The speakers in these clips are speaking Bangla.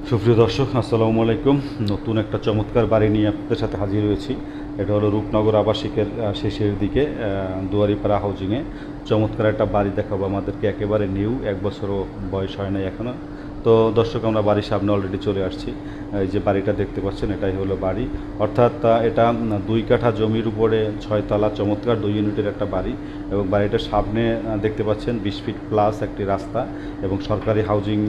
সুপ্রিয় দর্শক, আসসালামু আলাইকুম। নতুন একটা চমৎকার বাড়ি নিয়ে আপনাদের সাথে হাজির হয়েছি। এটা হলো রূপনগর আবাসিকের শেষের দিকে দুয়ারিপাড়া হাউজিংয়ে চমৎকার একটা বাড়ি দেখাবো আমাদেরকে, একেবারে নিউ, 1 বছরও বয়স হয় নাই এখনও। তো দর্শক, আমরা বাড়ির সামনে অলরেডি চলে আসছি। এই যে বাড়িটা দেখতে পাচ্ছেন, এটাই হলো বাড়ি। অর্থাৎ এটা 2 কাঠা জমির উপরে 6 তলা চমৎকার 2 ইউনিটের একটা বাড়ি। এবং বাড়িটার সামনে দেখতে পাচ্ছেন 20 ফিট প্লাস একটি রাস্তা এবং সরকারি হাউজিং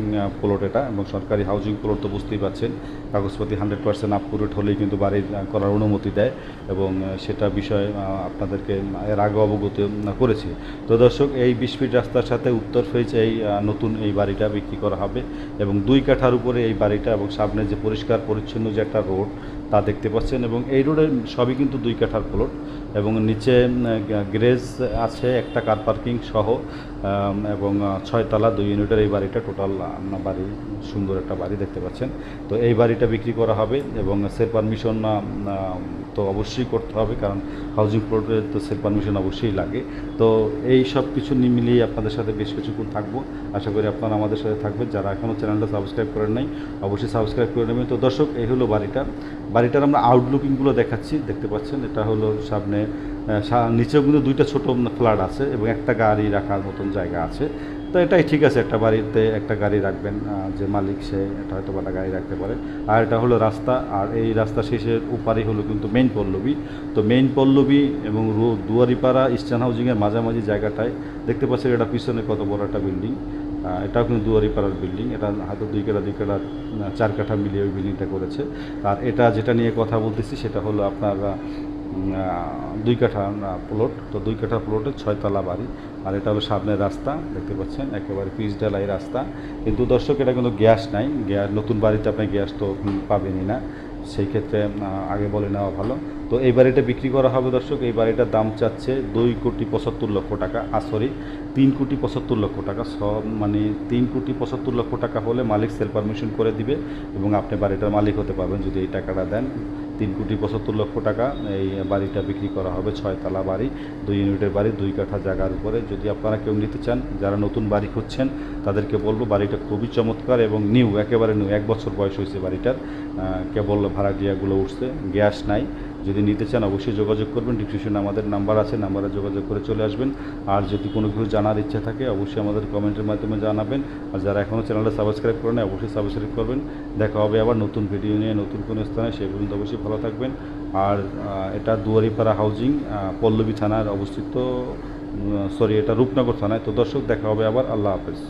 প্লট এটা। এবং সরকারি হাউজিং প্লট তো বুঝতেই পারছেন, কাগজপত্র 100% আপটুডেট হলেই কিন্তু বাড়ি করার অনুমতি দেয়। এবং সেটা বিষয়ে আপনাদেরকে এর আগে অবগত করেছি। তো দর্শক, এই 20 ফিট রাস্তার সাথে উত্তর ফেজ এই নতুন এই বাড়িটা বিক্রি করা হবে। এবং 2 কাঠার উপরে এই বাড়িটা, এবং সামনে যে পরিষ্কার পরিচ্ছন্ন যে একটা রোড তা দেখতে পাচ্ছেন। এবং এই রোডের সবই কিন্তু 2 কাঠার প্লট। এবং নিচে গ্যারেজ আছে, একটা কার পার্কিং সহ। এবং 6 তলা 2 ইউনিটের এই বাড়িটা টোটাল বাড়ি, সুন্দর একটা বাড়ি দেখতে পাচ্ছেন। তো এই বাড়িটা বিক্রি করা হবে এবং সেল পারমিশন তো অবশ্যই করতে হবে, কারণ হাউজিং প্লটে তো সেল পারমিশন অবশ্যই লাগে। তো এই সব কিছু মিলিয়ে আপনাদের সাথে বেশ কিছুক্ষণ থাকবো। আশা করি আপনারা আমাদের সাথে থাকবেন। যারা এখনও চ্যানেলটা সাবস্ক্রাইব করেন নাই, অবশ্যই সাবস্ক্রাইব করে নেবেন। তো দর্শক, এই হলো বাড়িটার আমরা আউটলুকিংগুলো দেখাচ্ছি, দেখতে পাচ্ছেন। এটা হলো সামনে, নিচেও কিন্তু 2টা ছোটো ফ্ল্যাট আছে এবং একটা গাড়ি রাখার মতন জায়গা আছে। তো এটাই ঠিক আছে, একটা বাড়িতে একটা গাড়ি রাখবেন, যে মালিক সে এটা হয়তো একটা গাড়ি রাখতে পারে। আর এটা হলো রাস্তা, আর এই রাস্তা শেষের উপারই হলো কিন্তু মেইন পল্লবী। তো মেইন পল্লবী এবং দুয়ারিপাড়া ইস্টার্ন হাউজিংয়ের মাঝামাঝি জায়গাটায় দেখতে পাচ্ছেন, এটা পিছনে কত বড় একটা বিল্ডিং। এটাও কিন্তু দুয়ারিপাড়ার বিল্ডিং। এটা হয়তো 2 কাঠা 2 কাঠা 4 কাঠা মিলিয়ে ওই বিল্ডিংটা করেছে। আর এটা যেটা নিয়ে কথা বলতেছি সেটা হলো আপনার 2 কাঠা প্লট। তো 2 কাঠা প্লটে 6 তলা বাড়ি। আর এটা হলো সামনের রাস্তা, দেখতে পাচ্ছেন, একেবারে পিচ ঢালাই রাস্তা। কিন্তু দর্শক, এটা কিন্তু গ্যাস নাই। নতুন বাড়িতে আপনি গ্যাস তো পাবেনই না, সেই ক্ষেত্রে আগে বলে নেওয়া ভালো। তো এই বাড়িটা বিক্রি করা হবে দর্শক। এই বাড়িটার দাম চাচ্ছে 2,75,00,000 টাকা। 3,75,00,000 টাকা। সব মানে 3,75,00,000 টাকা হলে মালিক সেল পারমিশন করে দিবে এবং আপনি বাড়িটার মালিক হতে পারবেন যদি এই টাকাটা দেন। 3,75,00,000 টাকা এই বাড়িটা বিক্রি করা হবে। 6 তলা বাড়ি, 2 ইউনিটের বাড়ি, 2 কাঠা জায়গার উপরে। যদি আপনারা কেউ নিতে চান, যারা নতুন বাড়ি খুঁজছেন, তাদেরকে বলবো বাড়িটা খুবই চমৎকার এবং নিউ, একেবারে নিউ। 1 বছর বয়স হয়েছে বাড়িটার। কেবল ভাড়াটিয়াগুলো উঠছে, গ্যাস নাই। যদি নিতে চান অবশ্যই যোগাযোগ করবেন। ডিসক্রিপশনে আমাদের নাম্বার আছে, নাম্বারে যোগাযোগ করে চলে আসবেন। আর যদি কোনো কিছু জানার ইচ্ছা থাকে অবশ্যই আমাদের কমেন্টের মাধ্যমে জানাবেন। আর যারা এখনও চ্যানেলটা সাবস্ক্রাইব করেন অবশ্যই সাবস্ক্রাইব করবেন। দেখা হবে আবার নতুন ভিডিও নিয়ে, নতুন কোনো স্থানে। সেই পর্যন্ত অবশ্যই ভালো থাকবেন। আর এটা দুয়ারিপাড়া হাউজিং, পল্লবী থানার অবস্থিত। সরি, এটা রূপনগর থানায়। তো দর্শক, দেখা হবে আবার। আল্লাহ হাফেজ।